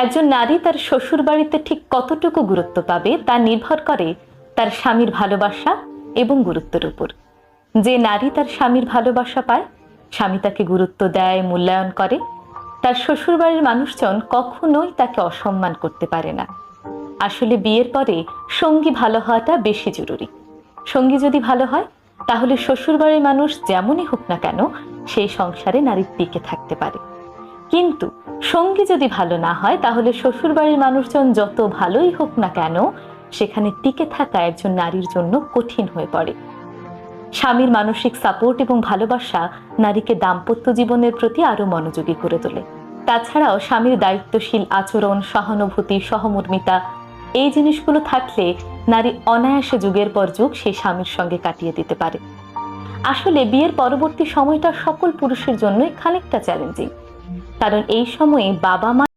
একজন নারী তার শ্বশুর বাড়িতে ঠিক কতটুকু গুরুত্ব পাবে তা নির্ভর করে তার স্বামীর ভালোবাসা এবং গুরুত্বের উপর। যে নারী তার স্বামীর ভালোবাসা পায়, স্বামী তাকে গুরুত্ব দেয়, মূল্যায়ন করে, তার শ্বশুর বাড়ির মানুষজন কখনোই তাকে অসম্মান করতে পারে না। আসলে বিয়ের পরে সঙ্গী ভালো হওয়াটা বেশি জরুরি। সঙ্গী যদি ভালো হয়, তাহলে শ্বশুর বাড়ির মানুষ যেমনই হোক না কেন সেই সংসারে নারী টিকে থাকতে পারে। কিন্তু সঙ্গী যদি ভালো না হয়, তাহলে শ্বশুর বাড়ির মানুষজন যত ভালোই হোক না কেন সেখানে টিকে থাকা একজন নারীর জন্য কঠিন হয়ে পড়ে। স্বামীর মানসিক সাপোর্ট এবং ভালোবাসা নারীকে দাম্পত্য জীবনের প্রতি আরো মনোযোগী করে তোলে। তাছাড়াও স্বামীর দায়িত্বশীল আচরণ, সহানুভূতি, সহমর্মিতা, এই জিনিসগুলো থাকলে নারী অনায়াসে যুগের পর যুগ সেই স্বামীর সঙ্গে কাটিয়ে দিতে পারে। আসলে বিয়ের পরবর্তী সময়টা সকল পুরুষের জন্যই খানিকটা চ্যালেঞ্জিং, কারণ এই সময়ে বাবা মা